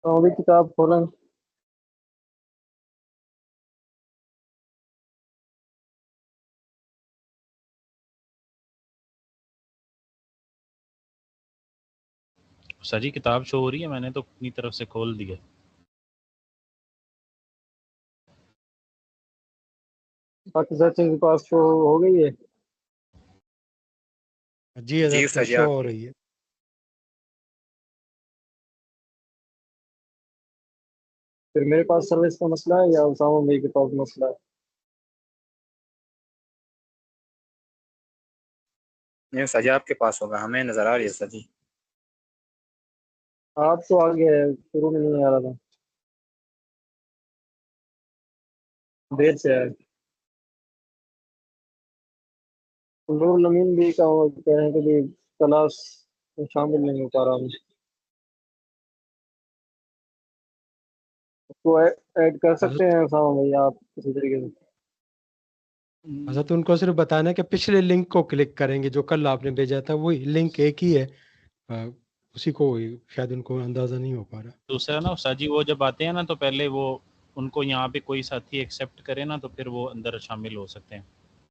تو ابھی کتاب کھولیں؟ سر جی کتاب شو ہو رہی ہے، میں نے تو اپنی طرف سے کھول دی ہے۔ باقی سیٹنگ کے پاس شو ہو گئی ہے؟ جی حضرت شو ہو رہی ہے۔ پھر میرے پاس سروس کا مسئلہ ہے یا اسامہ بھائی کے پاس مسئلہ ہے؟ نہیں سر جی آپ کے پاس ہوگا، ہمیں نظر آ رہی ہے سر جی۔ آپ تو آگے ہے، شروع میں نہیں آ رہا تھا، دیر سے ہے۔ نور نمین بھی کہہ رہے ہیں کہ بھی کلاس میں شامل نہیں ہو پا رہا ہوں، اس کو ایڈ کر سکتے ہیں اسامہ بھائی آپ کسی طریقے سے؟ حضرت ان کو صرف بتانا ہے کہ پچھلے لنک کو کلک کریں گے جو کل آپ نے بھیجا تھا، وہی لنک ایک ہی ہے، اسی کو شاید ان کو اندازہ نہیں ہو پا رہا۔ دوسرا نا استاد جی، وہ جب آتے ہیں نا تو پہلے وہ ان کو یہاں پہ کوئی ساتھی ایکسیپٹ کرے نا تو پھر وہ اندر شامل ہو سکتے ہیں۔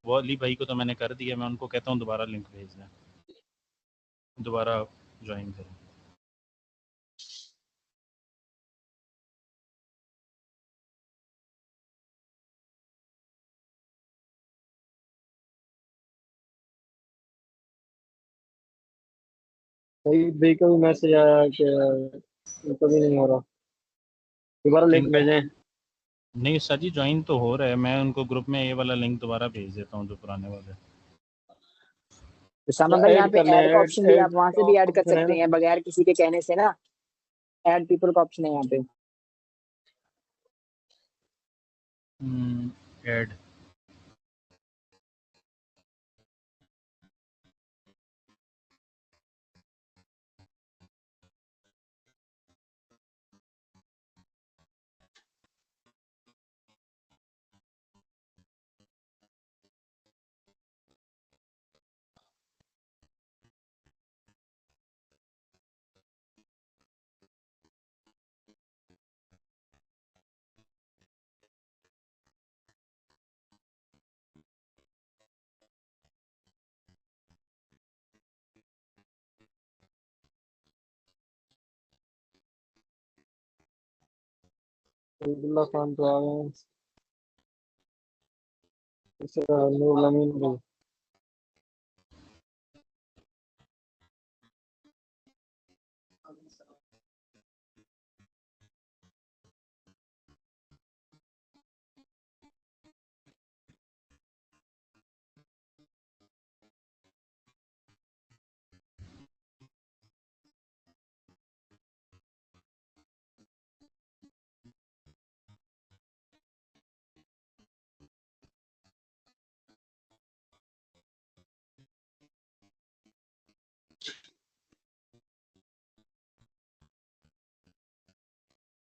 وہ علی بھائی کو تو میں نے کر دیا، میں ان کو کہتا ہوں دوبارہ لنک بھیج دیں، دوبارہ جوائن کریں۔ سعید بھائی کا بھی میسج آیا کہ کبھی نہیں ہو رہا، دوبارہ کن لنک کا؟ بھیجیں۔ نہیں استاد جی جوائن تو ہو رہا ہے، میں ان کو گروپ میں یہ والا لنک دوبارہ بھیج دیتا ہوں جو پرانے والے۔ اسامہ بھائی یہاں پہ کر لیں، ایڈ کا آپشن بھی، آپ وہاں سے بھی ایڈ کر آپشن ہے نا؟ سکتے ہیں بغیر کسی کے کہنے سے نا، ایڈ پیپل کا آپشن ہے یہاں پہ۔ ایڈ عبد اللہ خان تو آ گئے ہیں، اس سے نور نمین بھی۔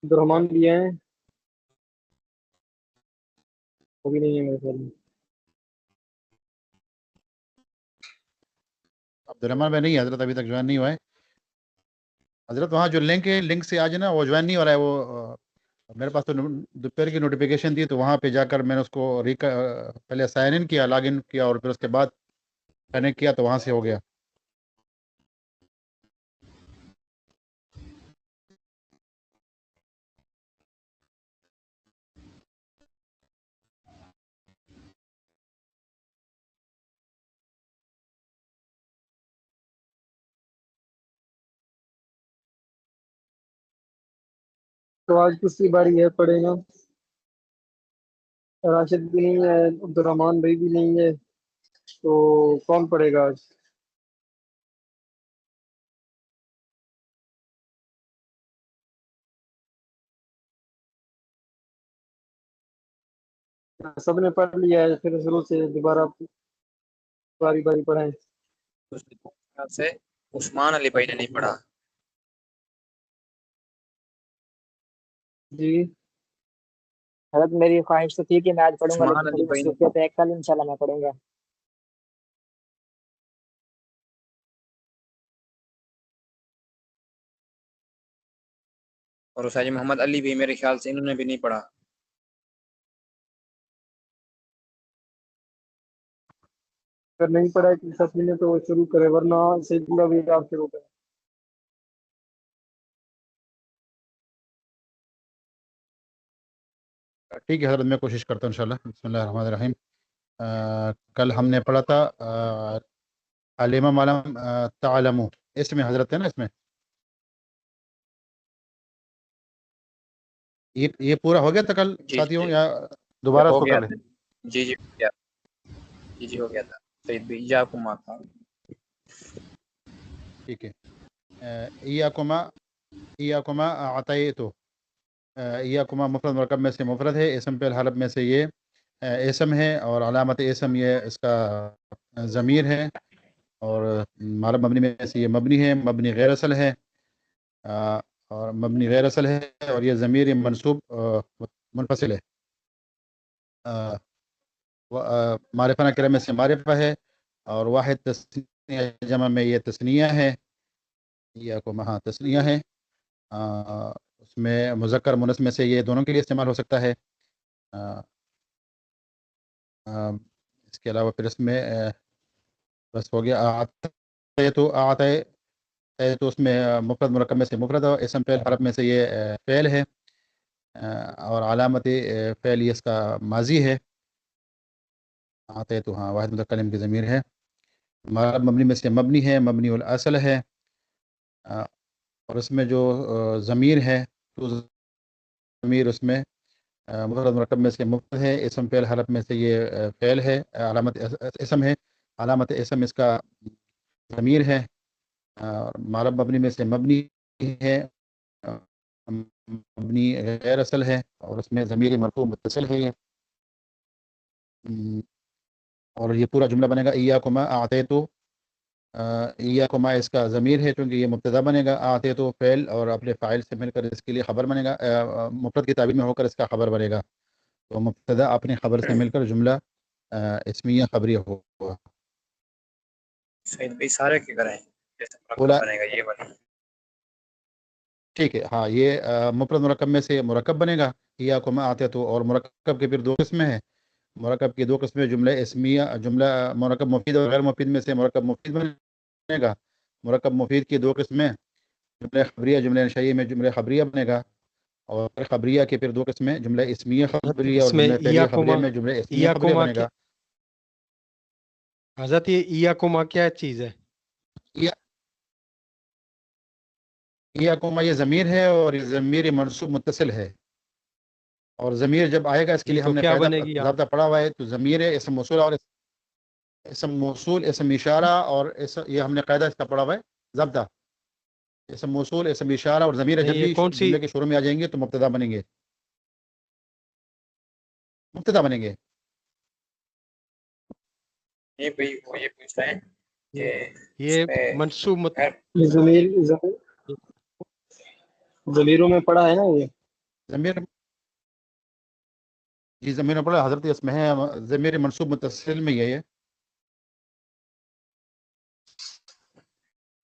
عبد الرحمان بھی ہیں، وہ بھی نہیں ہے میرے خیال میں۔ عبدالرحمان بھائی نہیں حضرت ابھی تک جوائن نہیں ہوا ہے حضرت۔ وہاں جو لنک ہے لنک سے آج نا وہ جوائن نہیں ہو رہا ہے، وہ میرے پاس تو دوپہر کی نوٹیفیکیشن تھی تو وہاں پہ جا کر میں نے اس کو پہلے سائن ان کیا، لاگ ان کیا اور پھر اس کے بعد کنیکٹ کیا تو وہاں سے ہو گیا۔ تو آج کس کی باری ہے پڑھے گا؟ راشد بھی نہیں ہے، عبد الرحمان بھائی بھی نہیں ہے، تو کون پڑھے گا آج؟ سب نے پڑھ لیا ہے، پھر شروع سے دوبارہ باری باری پڑھیں۔ اس خیال سے عثمان علی بھائی نے نہیں پڑھا۔ جی حضرت میری خواہش تو تھی کہ میں آج پڑھوں گا، عثمان لیکن علی تھوڑی بھائی نے مصروفیت ہے، کل انشاءاللہ میں پڑھوں گا۔ اور اس حاجی محمد علی بھی میرے خیال سے انہوں نے بھی نہیں پڑھا. اگر نہیں پڑھا ہے کسی ساتھی نے تو وہ شروع کرے، ورنہ سید اللہ بھی آپ شروع کریں. ٹھیک ہے حضرت، میں کوشش کرتا ہوں انشاءاللہ. بسم اللہ الرحمن الرحیم. کل ہم نے پڑھا تھا علم علم تعلمو، اس میں حضرت ہے نا، اس میں یہ پورا ہو گیا تھا کل جی ساتھیوں، جی یا دوبارہ اس ہو کو گیا کر لیں؟ تھا. جی جی ہو گیا. جی جی ہو گیا تھا. سید بھی یا کما تھا. ٹھیک ہے. ایاکما اعطیتو، ایاکما مفرد مرکب میں سے مفرد ہے، اسم فعل حلف میں سے یہ اسم ہے، اور علامت اسم یہ اس کا ضمیر ہے، اور معرب مبنی میں سے یہ مبنی ہے، مبنی غیر اصل ہے، اور مبنی غیر اصل ہے، اور یہ ضمیر منصوب منفصل ہے. معرفہ نکرہ میں سے معرفہ ہے، اور واحد تسنیہ جمع میں یہ تسنیہ ہے، یا کو مہا تسنیہ ہے. اس میں مذکر مونث میں سے یہ دونوں کے لیے استعمال ہو سکتا ہے. اس کے علاوہ پھر اس میں بس ہو گیا. تو اس میں مفرد مرکب میں سے مفرد، اور اسم فعل حرف میں سے یہ فعل ہے، اور علامت فعل یہ اس کا ماضی ہے. تو ہاں واحد متکلم کی ضمیر ہے. معرب مبنی میں سے مبنی ہے، مبنی الاصل ہے، اور اس میں جو ضمیر ہے تو ضمیر اس میں مفرد مرکب میں سے مفرد ہے، اسم فعل حرف میں سے یہ فعل ہے، علامت اسم ہے، علامت اسم اس کا ضمیر ہے، اور معرب مبنی میں سے مبنی ہے، مبنی غیر اصل ہے، اور اس میں ضمیر مرفوع متصل ہے یہ. اور یہ پورا جملہ بنے گا ایاکما اعطیتو. ایاکما اس کا ضمیر ہے چونکہ یہ مبتدا بنے گا، اعطیتو فعل اور اپنے فاعل سے مل کر اس کے لیے خبر بنے گا، مفرد کی تعبیر میں ہو کر اس کا خبر بنے گا. تو مبتدا اپنی خبر سے مل کر جملہ اسمیہ خبریہ ہوگا. سید بھی سارے کے کریں جیسے بولا مرکب بنے گا یہ والا. ٹھیک ہے. ہاں یہ مفرد مرکب میں سے مرکب بنے گا ایاکما اعطیتو، اور مرکب کے پھر دو قسمیں ہیں. مرکب کی دو قسمیں، جملہ اسمیہ، جملہ مرکب مفید اور غیر مفید میں سے مرکب مفید بنے گا. مرکب مفید کی دو قسمیں، جملہ خبریہ، جملہ انشائیہ میں جملہ خبریہ بنے گا، اور خبریہ کے پھر دو قسمیں، جملہ اسمیہ حضرت خبریہ اور اس میں جملہ فعلیہ خبریہ میں جملہ اسمیہ خبریہ ایاکما بنے کیا گا. حضرت یہ ایاکما کیا چیز ہے؟ ایاکما یہ ضمیر ہے، اور یہ ضمیر منصوب متصل ہے، اور ضمیر جب آئے گا اس کے جی لیے تو ہم نے کیا قاعدہ بنے گی ضابطہ پڑھا ہوا ہے. تو ضمیر ہے اسم موصول، اور اسم موصول، اسم اشارہ، اور یہ ہم نے قاعدہ اس کا پڑھا ہوا ہے ضابطہ. اسم موصول، اسم اشارہ اور ضمیر نہیں جب یہ بھی کون سی؟ جملے کے شروع میں آ جائیں گے تو مبتدا بنیں گے، مبتدا بنیں گے. یہ بھائی وہ یہ پوچھ رہے ہیں کہ اس یہ میں منصوب یہ ضمیروں میں پڑا ہے نا یہ. ضمیر، جی ضمیر میں پڑھا حضرت، اس میں ہے ضمیر منصوب متصل میں یہ ہے،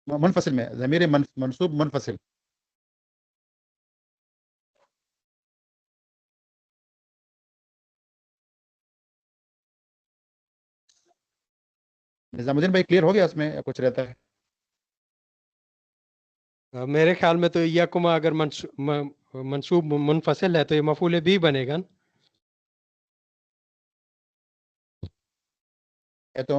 منفصل میں ضمیر منصوب منفصل. نظام الدین بھائی کلیئر ہو گیا اس میں یا کچھ رہتا ہے؟ میرے خیال میں تو ایاکما اگر منصوب منفصل ہے تو یہ مفعول بھی بنے گا نا؟ تو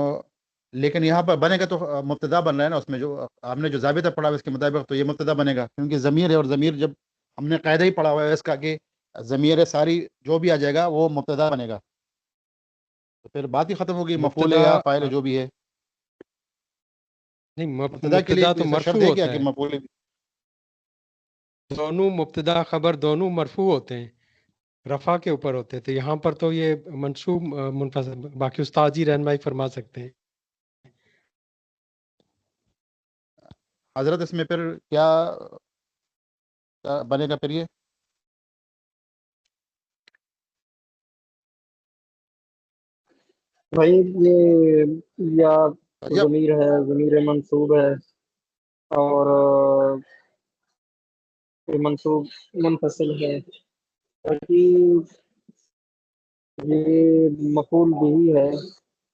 لیکن یہاں پر بنے گا تو مبتدا بن رہا ہے نا، اس میں جو ہم نے جو ضابطہ پڑھا ہوا اس کے مطابق تو یہ مبتدا بنے گا، کیونکہ ضمیر ہے، اور ضمیر جب ہم نے قاعدہ ہی پڑھا ہوا ہے اس کا کہ ضمیر ساری جو بھی آ جائے گا وہ مبتدا بنے گا، تو پھر بات ہی ختم ہوگی، مفعول مبتدا یا فاعل جو بھی ہے. نہیں، مبتدا کے لیے مبتدا تو کوئی شرط مرفوع ہے کیا ہوتا کہ ہے. مفعول؟ دونوں مبتدا خبر دونوں مرفوع ہوتے ہیں، رفع کے اوپر ہوتے ہیں، تو یہاں پر تو یہ منصوب منفصل. باقی استاد جی رہنمائی فرما سکتے ہیں. حضرت اس میں پھر کیا بنے گا پھر یہ؟ بھائی یہ یا جب ضمیر ہے، ضمیر منصوب ہے، اور کوئی منصوب منفصل ہے، تاکہ یہ مفعول بھی ہے،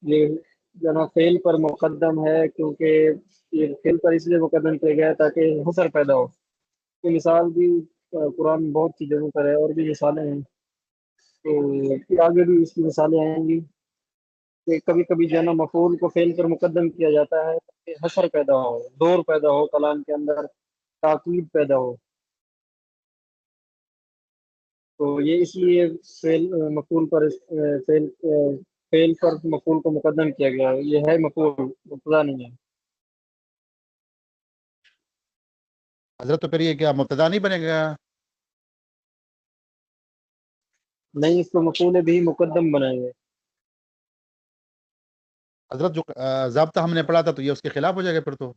یہ جناب فعل پر مقدم ہے، کیونکہ یہ فعل پر اس لیے مقدم کیا گیا ہے تاکہ حصر پیدا ہو۔ یہ مثال بھی قرآن میں بہت سی جگہوں پر ہے، اور بھی مثالیں ہیں، تو پھر آگے بھی اس کی مثالیں آئیں گی کہ کبھی کبھی جو ہے نا مفعول کو فعل پر مقدم کیا جاتا ہے تاکہ حصر پیدا ہو، دور پیدا ہو، کلام کے اندر تاکید پیدا ہو۔ تو یہ اس لیے فعل مفعول پر فعل فعل پر مفعول کو مقدم کیا گیا ہے، یہ ہے مفعول، مبتدا نہیں ہے۔ حضرت تو پھر یہ کیا مبتدا نہیں بنے گا؟ نہیں، اس کو مفعول بھی مقدم بنائیں گے۔ حضرت جو ضابطہ ہم نے پڑھا تھا تو یہ اس کے خلاف ہو جائے گا پھر تو۔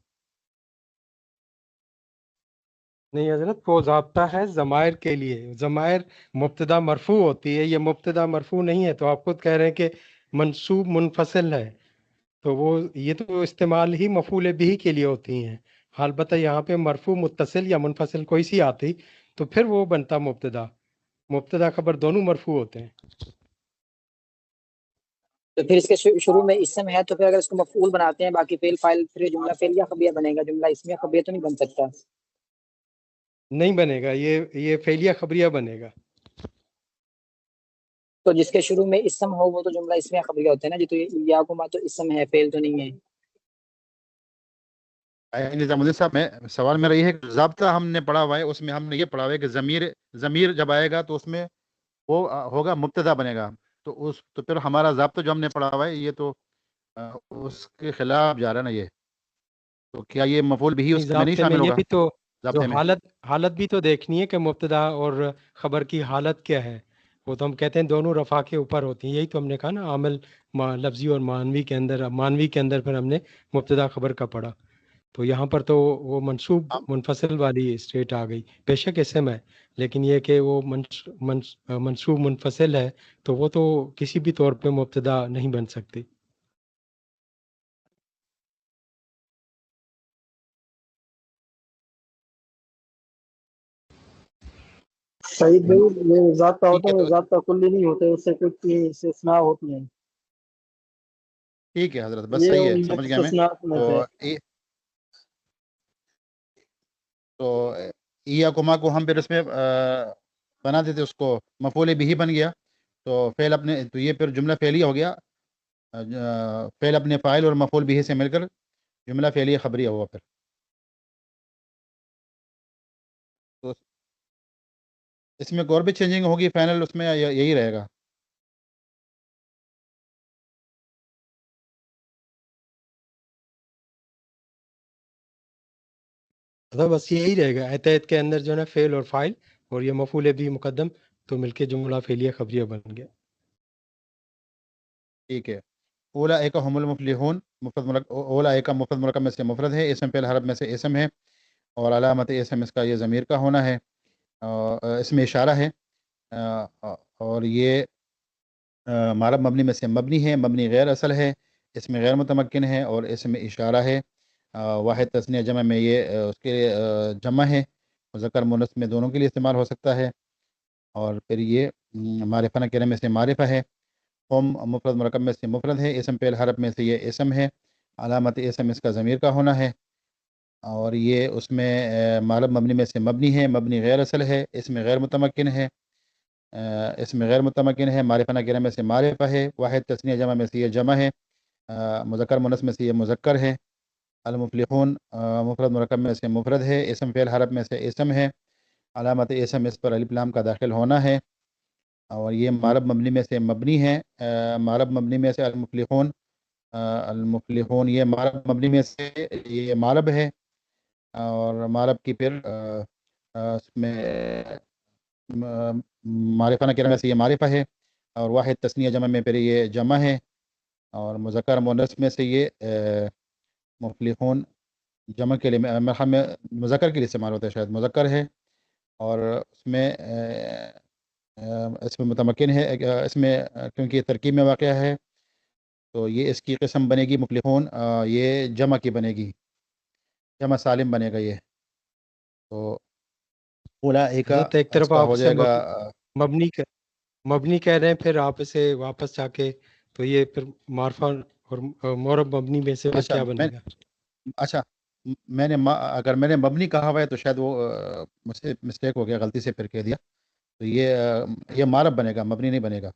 نہیں حضرت، وہ ضابطہ ہے ضمائر کے لیے، ضمائر مبتدا مرفوع ہوتی ہے، یہ مبتدا مرفوع نہیں ہے، تو آپ خود کہہ رہے ہیں کہ منصوب منفصل ہے، تو وہ یہ تو استعمال ہی مفعول بھی کے لیے ہوتی ہیں۔ البتہ یہاں پہ مرفوع متصل یا منفصل کوئی سی آتی تو پھر وہ بنتا مبتدا، مبتدا خبر دونوں مرفوع ہوتے ہیں۔ تو پھر اس کے شروع میں اسم ہے، تو پھر اگر اس کو مفعول بناتے ہیں باقی فعل فاعل، پھر یہ جملہ فعلیہ خبریہ بنے گا، جملہ اسمیہ خبریہ تو نہیں بن سکتا۔ نہیں بنے گا، یہ فعلیہ خبریہ بنے گا۔ تو جس کے شروع میں اسم ہو وہ تو جملہ اسمیہ خبریہ ہوتا ہے نا جی، تو یاکما تو اسم ہے، فعل تو نہیں ہے۔ نظام الدین صاحب، میں سوال میرا یہ ہے کہ ضابطہ ہم نے پڑھا ہوا ہے، اس میں ہم نے یہ پڑھا ہوا ہے کہ ضمیر جب آئے گا تو اس میں وہ ہوگا مبتدا بنے گا، تو پھر ہمارا ضابطہ جو ہم نے پڑھا ہوا ہے یہ تو اس کے خلاف جا رہا ہے نا یہ، تو کیا یہ مفعول بھی اس میں نہیں ضابطے میں شامل یہ ہوگا بھی تو جو ضابطے میں؟ حالت بھی تو دیکھنی ہے کہ مبتدا اور خبر کی حالت کیا ہے، وہ تو ہم کہتے ہیں دونوں رفع کے اوپر ہوتی ہیں، یہی تو ہم نے کہا نا، عامل لفظی اور معنوی کے اندر پھر ہم نے مبتدا خبر کا پڑھا، تو یہاں پر تو وہ منصوب منفصل والی اسٹیٹ آ گئی، بے شک اسم ہے، لیکن یہ کہ وہ منصوب منفصل ہے تو وہ تو کسی بھی طور پہ مبتدا نہیں بن سکتی۔ سعید بھائی، یہ ضابطہ ٹھیک ہوتا ہے ہے، تو ضابطہ کلی نہیں ہوتے، اس سے کچھ استثناء ہوتی ہیں، ٹھیک ہے حضرت، بس یہ صحیح ہے، ان سمجھ گیا میں۔ مستثنیات میں تو سے۔ تو ایاکما کو ہم پھر اس میں بنا دیتے، اس کو مفعول بھی بن گیا، تو فعل اپنے، تو یہ پھر جملہ فعلیہ ہو گیا، فعل اپنے فاعل اور مفعول بھی سے مل کر جملہ فعلیہ خبریہ ہوا پھر، تو اس میں اور بھی چینجنگ ہوگی فائنل اس میں، یہی رہے گا؟ بس یہی رہے گا، اتحاد کے اندر جو ہے نا فعل اور فاعل اور یہ مفعول بھی مقدم تو مل کے جملہ فعلیہ خبریہ بن گیا۔ ٹھیک ہے۔ اولا ایک ہم المفلحون، اولا ایک مفرد مرکب میں سے مفرد ہے، اسم فعل حرف میں سے اسم ہے، اور علامت اسم اس کا یہ ضمیر کا ہونا ہے، اس میں اشارہ ہے، اور یہ معرب مبنی میں سے مبنی ہے، مبنی غیر اصل ہے، اس میں غیر متمکن ہے، اور اس میں اشارہ ہے، واحد تثنیہ جمع میں یہ اس کے جمع ہے، مذکر مؤنث میں دونوں کے لیے استعمال ہو سکتا ہے، اور پھر یہ معرفہ نکرہ میں سے معرفہ ہے، قوم مفرد مرکب میں سے مفرد ہے، اسم فعل حرف میں سے یہ اسم ہے، علامت اسم اس کا ضمیر کا ہونا ہے، اور یہ اس میں معرب مبنی میں سے مبنی ہے، مبنی غیر اصل ہے، اس میں غیر متمکن ہے، اس میں غیر متمکن ہے، معرفہ نکرہ میں سے معرفہ ہے، واحد تثنیہ جمع میں سے یہ جمع ہے، مذکر مؤنث میں سے یہ مذکر ہے، المفلحون مفرد مرکب میں سے مفرد ہے، اسم فعل حرف میں سے اسم ہے، علامت اسم اس پر الف لام کا داخل ہونا ہے، اور یہ معرب مبنی میں سے مبنی ہے، معرب مبنی میں سے المفلحون، المفلحون یہ معرب مبنی میں سے یہ معرب ہے، اور معرب کی پھر اس میں معرفہ نکرہ میں سے یہ معرفہ ہے، اور واحد تثنیہ جمع میں پھر یہ جمع ہے، اور مذکر مؤنث میں سے یہ مفلحون جمع کے لیے میں مذکر کے لیے استعمال ہوتا ہے، شاید مذکر ہے، اور اس میں اس میں متمکن ہے، اس میں کیونکہ یہ ترکیب میں واقع ہے تو یہ اس کی قسم بنے گی مفلحون، یہ جمع کی بنے گی، جمع سالم بنے گا یہ، تو اولئک حضرت ایک اس طرف کا آپ ہو اسے جائے گا مبنی کہہ رہے ہیں، پھر آپ اسے واپس جا کے تو یہ پھر معرفہ اور معرب مبنی میں سے پھر اچھا کیا بنے گا؟ اچھا میں نے اگر میں نے مبنی کہا ہوا ہے تو شاید وہ مجھ سے مسٹیک ہو گیا، غلطی سے پھر کہہ دیا، تو یہ معرب بنے گا، مبنی نہیں بنے گا،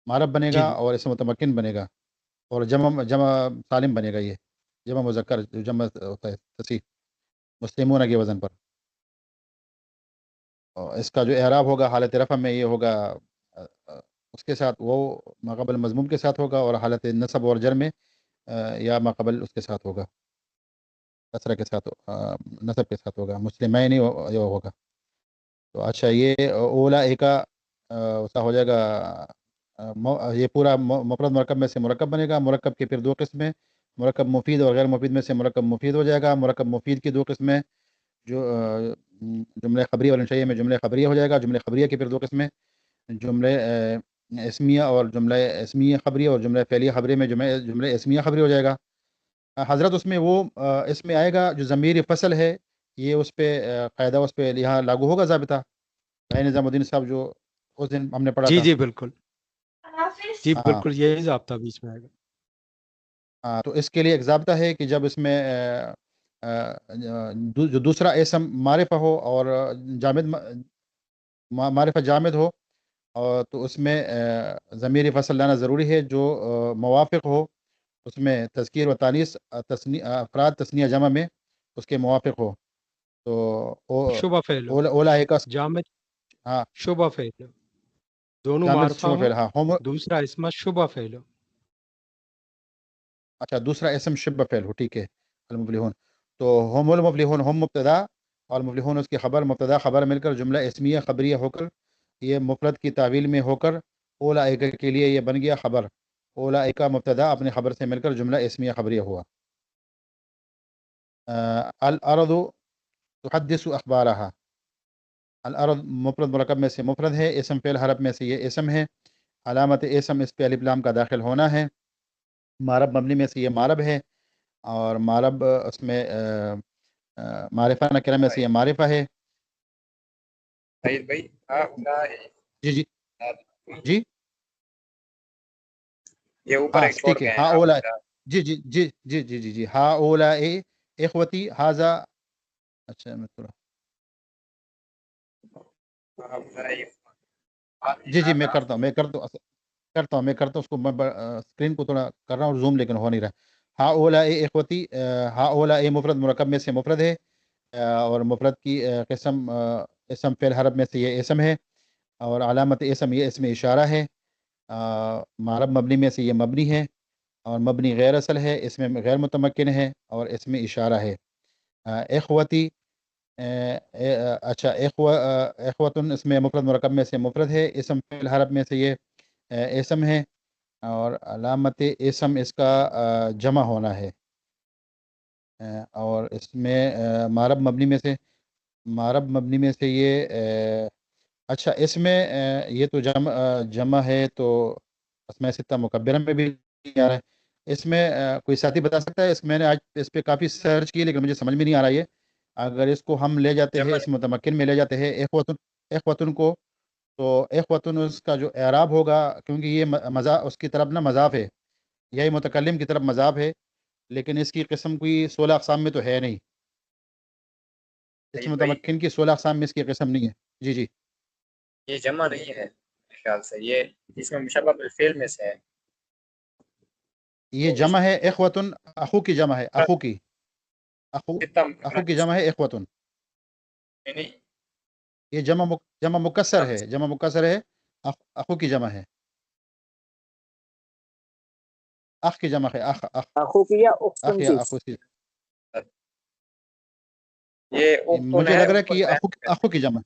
معرب بنے جی گا اور اسم متمکن بنے گا، اور جمع سالم بنے گا، یہ جمع مذکر جو جمع ہوتا ہے تصحیح مسلمون کے وزن پر. اور اس کا جو اعراب ہوگا حالت رفع میں یہ ہوگا اس کے ساتھ وہ ماقبل مضموم کے ساتھ ہوگا، اور حالت نصب اور جر میں یا ماقبل اس کے ساتھ ہوگا، کسرہ کے ساتھ نصب کے ساتھ ہوگا، مسلمین ہی یہ ہوگا. تو اچھا یہ اولا ایکا ایسا ہو جائے گا، یہ پورا مفرد مرکب میں سے مرکب بنے گا. مرکب کے پھر دو قسمیں، مرکب مفید اور غیر مفید میں سے مرکب مفید ہو جائے گا. مرکب مفید کی دو قسمیں، جو جملے خبریہ اور انشائیہ میں جملے خبریہ ہو جائے گا. جملے خبریہ کی پھر دو قسمیں، جملے اسمیہ اور جملہ اسمیہ خبریہ، اور جملہ فعلیہ خبریہ میں جملے اسمیہ خبری ہو جائے گا. حضرت اس میں وہ اس میں آئے گا جو ضمیر فصل ہے، یہ اس پہ قاعدہ اس پہ یہاں لاگو ہوگا ضابطہ. بھائی نظام الدین صاحب جو اس دن ہم نے پڑھا جی تھا. جی بالکل، جی ہاں بالکل یہی ضابطہ بیچ میں آئے گا. ہاں، تو اس کے لیے ایک ضابطہ ہے کہ جب اس میں جو دوسرا اسم معرفہ ہو اور جامد معرفہ جامد ہو، اور تو اس میں ضمیر فصل لانا ضروری ہے جو موافق ہو، اس میں تذکیر و تانیث افراد تثنیہ جمع میں اس کے موافق ہو. تو شبہ فعل ہو، اولا کا جامد ہاں شبہ فعل ہو، دونوں جامد معرفہ شبہ ہوں، فعل، ہاں دوسرا اسم شبہ فعل ہو. اچھا دوسرا اسم شبہ فعل ہو، ٹھیک ہے. المفلحون، تو ہم المفلحون، ہم مبتدا اور مفلحون اس کی خبر، مبتدا خبر مل کر جملہ اسمیہ خبریہ ہو کر یہ مفرد کی تعویل میں ہو کر اولئک کے لیے یہ بن گیا خبر. اولئک مبتدا اپنے خبر سے مل کر جملہ اسمیہ خبریہ ہوا. الارض تحدث اخبارها، الارض مفرد مرکب میں سے مفرد ہے، اسم فعل حرف میں سے یہ اسم ہے، علامت اسم اس پہ الف لام کا داخل ہونا ہے. معرب مبنی میں سے یہ معرب ہے، اور معرب اس میں معرفہ نکرہ میں سے یہ معرفہ ہے. سعید بھائی جی جی جی یہ اوپر ہاں ایک چھوڑ ٹھیک ہے. گئے ہاں ہیں اولا، جی جی جی جی جی جی جی ہاں اولا اخوتی حاضا. اچھا میں تھوڑا جی جی میں کرتا ہوں اس کو، میں اسکرین کو تھوڑا کر رہا ہوں زوم، لیکن ہو نہیں رہا. ہاں اولا اخوتی، ہاں اولا مفرد مرکب میں سے مفرد ہے، اور مفرد کی قسم اسم فعل حرف میں سے یہ اسم ہے، اور علامت اسم یہ اسم اشارہ ہے. معرب مبنی میں سے یہ مبنی ہے، اور مبنی غیر اصل ہے، اس میں غیر متمکن ہے، اور اس میں اشارہ ہے. اخوتی، اچھا اخوتن اس میں مفرد مرکب میں سے مفرد ہے، اسم فعل حرف میں سے یہ اسم ہے، اور علامت اسم اس کا جمع ہونا ہے. اور اس میں معرب مبنی میں سے یہ اچھا اس میں یہ تو جمع ہے، تو اسماء ستہ مکبرہ میں بھی نہیں آ رہا ہے. اس میں کوئی ساتھی بتا سکتا ہے؟ میں نے آج اس پہ کافی سرچ کی لیکن مجھے سمجھ میں نہیں آ رہا ہے. اگر اس کو ہم لے جاتے ہیں، اس متمکن میں لے جاتے ہیں اخوتن کو، تو اخوتن اس کا جو اعراب ہوگا، کیونکہ یہ اس کی طرف نا مضاف ہے، یہی متکلم کی طرف مضاف ہے، لیکن اس کی قسم کوئی 16 اقسام میں تو ہے نہیں. اس متمکن کی 16 اقسام میں اس کی قسم نہیں ہے. جی جی یہ جمع نہیں ہے خیال سے، یہ اس میں مشبہ بالفعل میں سے ہے. یہ جمع ہے اخوتن، اخو کی جمع ہے، اخو کی جمع ہے اخوتن. یہ جمع مکسر ہے، اخو کی جمع ہے، اخ کی جمع ہے، اخو کی یا اختن کی؟ اخو کی. یہ اختن مجھے ہے، لگ رہا ہے کہ یہ اخو کی جمع.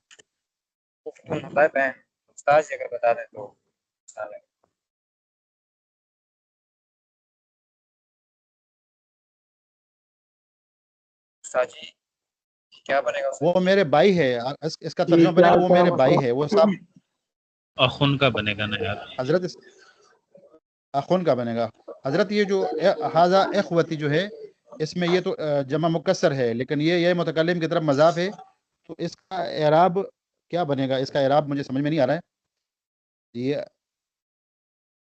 اختن ہوتا ہے بہن. استاد جی اگر بتا دیں تو استاد جی کیا بنے گا؟ وہ میرے بھائی ہے، اس کا ترجمہ بنے گا وہ میرے بھائی ہے، وہ صاحب اخن کا بنے گا نا یار. حضرت اخن کا بنے گا. حضرت یہ جو حاضا اخوتی جو ہے، اس میں یہ تو جمع مکسر ہے، لیکن یہ متکلم کی طرف مضاف ہے، تو اس کا اعراب کیا بنے گا؟ اس کا اعراب مجھے سمجھ میں نہیں آ رہا ہے. یہ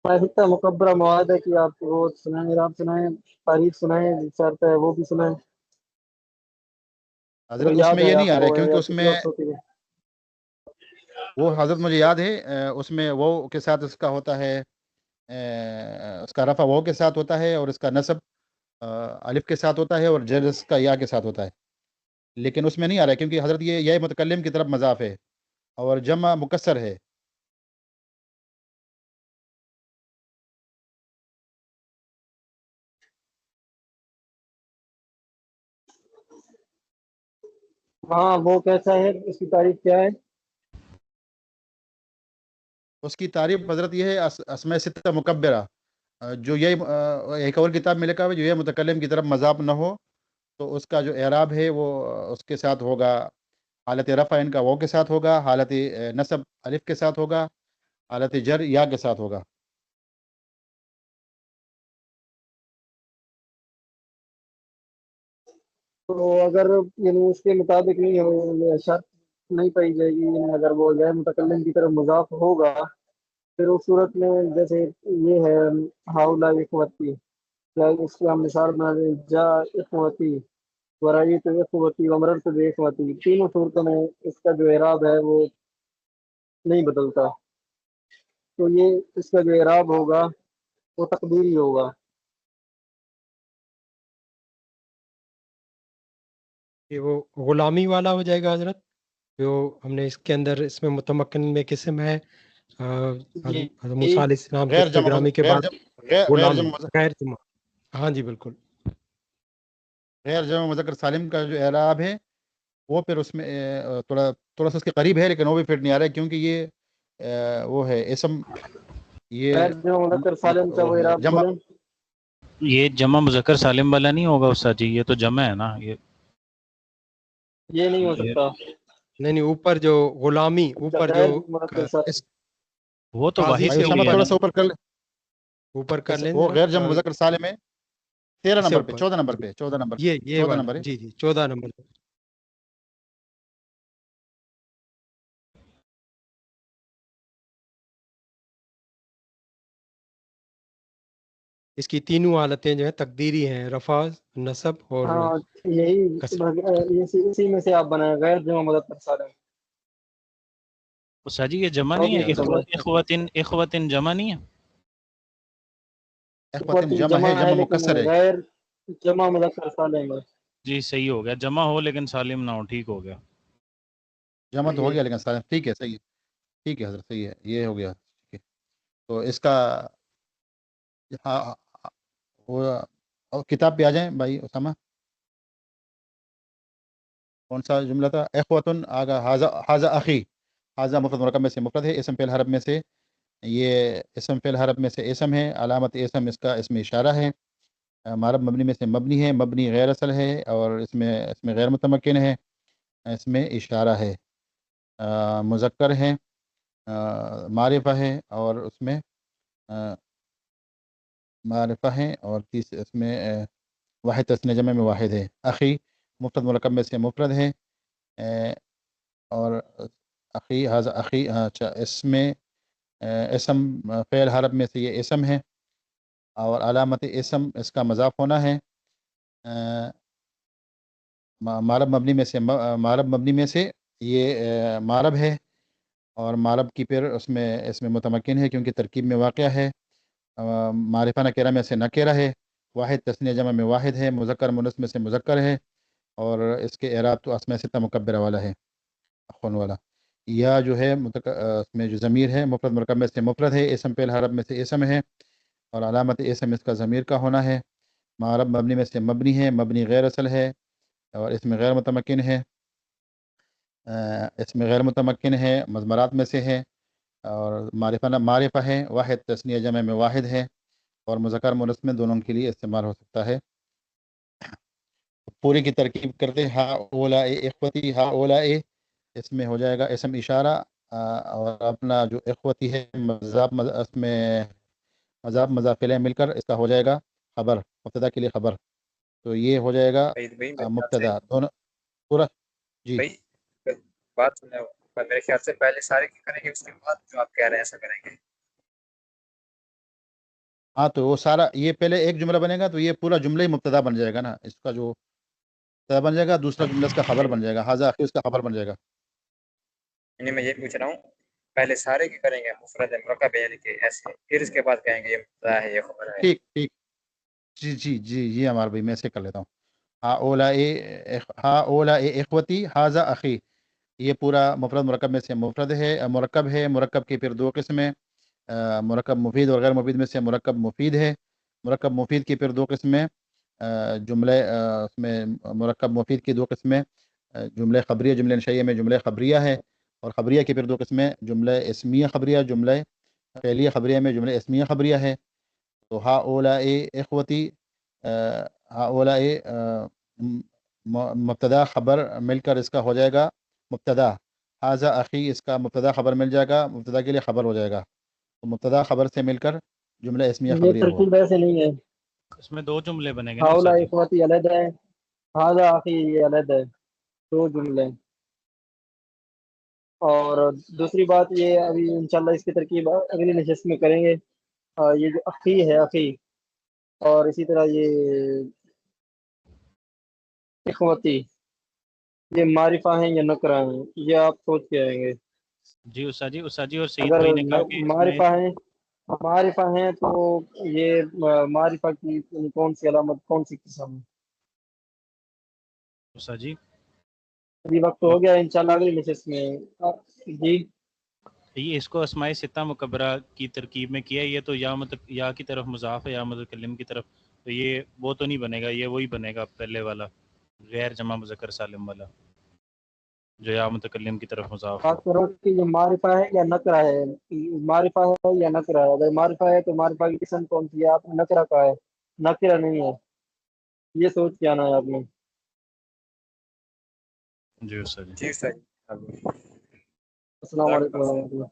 اتنا مکبرہ مواد ہے کہ آپ وہ سنائیں، آپ سنائیں، تاریخ سنائیں، چاہتا ہے وہ بھی سنائیں، اگر حضرت اس یاد میں ہے یہ نہیں آپ آ رہا ہے، کو کیونکہ یا اس کسی میں اور صوفی میں۔ وہ حضرت مجھے یاد ہے اس میں وہ کے ساتھ اس کا ہوتا ہے، اس کا رفع وہ کے ساتھ ہوتا ہے، اور اس کا نصب الف کے ساتھ ہوتا ہے، اور جر اس کا یا کے ساتھ ہوتا ہے. لیکن اس میں نہیں آ رہا ہے کیونکہ حضرت یہ متکلم کی طرف مضاف ہے اور جمع مکسر ہے. ہاں وہ کیسا ہے، اس کی تاریخ کیا ہے؟ اس کی تعریف حضرت یہ ہے اسماء ستہ مکبرہ، جو یہ ایک اور کتاب میں لکھا ہوا ہے، جو یہ متکلم کی طرف مضاف نہ ہو تو اس کا جو اعراب ہے وہ اس کے ساتھ ہوگا، حالت رفع ان کا وہ کے ساتھ ہوگا، حالت نصب الف کے ساتھ ہوگا، حالت جر یا کے ساتھ ہوگا. تو اگر یعنی اس کے مطابق نہیں ہو، شرط نہیں پائی جائے گی، یعنی اگر وہ غیر متکلم کی طرف مضاف ہوگا پھر اس صورت میں جیسے یہ ہے ہاؤلا اخوتی، یا اس کی ہم مثال بنا دیں جا اخوتی، ورائی تو اخوتی، ومرر تو اخوتی، تینوں صورتوں میں اس کا جو اعراب ہے وہ نہیں بدلتا. تو یہ اس کا جو اعراب ہوگا وہ تقدیری ہوگا. کہ وہ غلامی والا ہو جائے گا حضرت، جو ہم نے اس کے اندر اس میں متمکن میں قسم ہے حضرت موسیٰ علیہ السلام کے غیر جمع پروگرامی کے بعد غیر غلامی جمع غیر جمع. ہاں جی بالکل. غیر جمع مذکر سالم کا جو اعراب ہے وہ پھر اس میں تھوڑا سا اس کے قریب ہے، لیکن وہ بھی فٹ نہیں آ رہا ہے کیونکہ یہ وہ ہے اسم، یہ غیر جو مذکر سالم کا وہ ہے اعراب جمع. بولیں. یہ جمع مذکر سالم والا نہیں ہوگا استاد جی، یہ تو جمع ہے نا. یہ نہیں ہو سکتا. نہیں اوپر جو غلامی، اوپر جو غیر مذکر سالم وہ تو قاضی واحد سے کے اسامہ لیے ہے تھوڑا نا. سا اوپر کر لیں، اوپر کر لیں وہ غیر جمع جناب، مذکر سالم ہے 13 اس سے نمبر پہ، اوپر 14 نمبر جی، پہ، 14 نمبر یہ 14 والا نمبر ہے. جی 14 نمبر پہ. اس کی تینوں حالتیں جو ہیں تقدیری ہیں، رفع، نصب اور ہاں یہی کسر. اسی میں سے آپ بنائیں غیر جمع مذکر سالم. استاد جی یہ جمع اور نہیں بھی ہے، قسم ہے. اخوتن جمع نہیں ہے. اخوتن اخوتی جمع ہے، ہے جمع لیکن مکسر ہے. غیر جمع مذکر سالم ہے. جی صحیح ہو گیا، جمع ہو لیکن سالم نہ ہو، ٹھیک ہو گیا. جمع تو ہو جی گیا لیکن سالم، ٹھیک ہے، صحیح ہے، ٹھیک ہے حضرت، صحیح ہے، یہ ہو گیا. ٹھیک ہے. تو اس کا وہ کتاب پہ آ جائیں بھائی اسامہ. کون سا جملہ تھا؟ اخوتن آگا حاضہ اخی، حاضہ مفرد مرکب میں سے مفرد ہے، اسم فعل حرف میں سے، یہ اسم فعل حرف میں سے اسم ہے، علامت اسم اس کا اسم اشارہ ہے، معرب مبنی میں سے مبنی ہے، مبنی غیر اصل ہے، اور اس میں غیر متمکن ہے، اس میں اشارہ ہے، مذکر ہے، معرفہ ہے، اور اس میں معرفہ ہے، اور اس میں واحد تثنیہ جمع میں واحد ہے. اخی مفرد مرکب میں سے مفرد ہے، اور اخی حاضہ اخی، اچھا اس میں اسم فعل حرف میں سے یہ اسم ہے، اور علامت اسم اس کا مضاف ہونا ہے، معرب مبنی میں سے یہ معرب ہے، اور معرب کی پھر اس میں متمکن ہے کیونکہ ترکیب میں واقع ہے، معرفہ نکرہ میں سے نکرہ ہے، واحد تثنیہ جمع میں واحد ہے، مذکر مؤنث میں سے مذکر ہے، اور اس کے اعراب تو اسماء ستہ مکبرہ والا ہے، خون والا. یا جو ہے اس میں جو ضمیر ہے مفرد مرکب میں سے مفرد ہے، اسم فعل حرف میں سے اسم ہے، اور علامت اسم اس کا ضمیر کا ہونا ہے، معرب مبنی میں سے مبنی ہے، مبنی غیر اصل ہے، اور اس میں غیر متمکن ہے، اس میں غیر متمکن ہے، مضمرات میں سے ہے، اور معرفہ ہے، واحد تثنیہ جمع میں واحد ہے، اور مذکر مؤنث میں دونوں کے لیے استعمال ہو سکتا ہے. پوری کی ترکیب کرتے ہا اولا اخوتی، ہا اولا اس میں ہو جائے گا اسم اشارہ، اور اپنا جو اخوتی ہے اس میں مضاف الیہ مل کر اس کا ہو جائے گا خبر، مبتدا کے لیے خبر، تو یہ ہو جائے گا سعید بھائی میرے خیال سے مبتدا دونوں پورا. جی بھائی بات سنیں، پر میرے خیال سے پہلے سارے کی کریں گے، اس کے بعد جو آپ کہہ رہے ہیں ایسا کریں گے. ہاں تو وہ سارا یہ پہلے ایک جملہ بنے گا تو یہ پورا جملہ ہی مبتدا بن جائے گا نا، اس کا جو مبتدا بن جائے گا، دوسرا جملہ اس کا خبر بن جائے گا، حاضہ اخی اس کا خبر بن جائے گا. یعنی میں یہ پوچھ رہا ہوں پہلے سارے کی کریں گے مفرد مرکب ہے، یعنی کہ ایسے، پھر اس کے بعد کہیں گے یہ مبتدا ہے، یہ خبر ہے. ٹھیک ٹھیک، جی عمار بھائی، میں ایسے کر لیتا ہوں. ہا اولا اخوتی حاضہ اخی، یہ پورا مفرد مرکب میں سے مفرد ہے، مرکب کی پھر دو قسمیں، مرکب مفید اور غیر مفید میں سے مرکب مفید ہے. مرکب مفید کی پھر دو قسمیں، جملے اس میں مرکب مفید کی دو قسمیں، جملے خبریہ، جملے انشائیہ میں جملے خبریہ ہے، اور خبریہ کی پھر دو قسمیں، جملے اسمیہ خبریہ، جملے فعلیہ خبریہ میں جملے اسمیہ خبریہ ہے. تو ہا اولا اخوتی، ہا اولا مبتدا خبر مل کر اس کا ہو جائے گا مبتدا، حاضہ اخی اس کا مبتدا خبر مل جائے گا، مبتدا کے لیے خبر ہو جائے گا، تو مبتدا خبر سے مل کر جملہ اسمیہ یہ خبریہ ہوا. ترکیب ایسے نہیں ہے. اس میں دو جملے بنے گے نا ہاؤلا استاد جی. اخوتی علیحدہ ہے، ہاضا اخی یہ علیحدہ ہے، دو جملے. اور دوسری بات یہ ابھی انشاءاللہ اس کی ترکیب اگلی نشست میں کریں گے. یہ جو اخی ہے اخی، اور اسی طرح یہ اخوتی، یہ معرفہ ہیں یا نکرہ ہیں، یہ آپ سوچ کے آئیں گے. جی استاد جی اور سعید اگر بھائی نے کہا کہ اس میں معرفہ ہیں تو یہ معرفہ کی کون سی علامت، کون سی قسم؟ استاد جی ابھی وقت ہو گیا، انشاءاللہ اگلی نشست میں. جی یہ اس کو اسماء ستہ مکبرہ کی ترکیب میں کیا ہے، یہ تو یا کی طرف مضاف ہے یا متکلم کی طرف، تو یہ وہ تو نہیں بنے گا، یہ وہی بنے گا پہلے والا غیر جمع مذکر سالم والا جو یا متکلم کی طرف مضاف ہو. بات کرو کہ یہ معرفہ ہے یا نکرہ ہے، معرفہ ہے یا نکرہ ہے. اگر معرفہ ہے تو معرفہ کی قسم کون سی ہے؟ آپ نے نکرہ کہا ہے، نکرہ نہیں ہے. یہ سوچ کے آنا ہے آپ نے. جی استاد جی. جی صحیح. السلام علیکم ورحمۃ اللہ.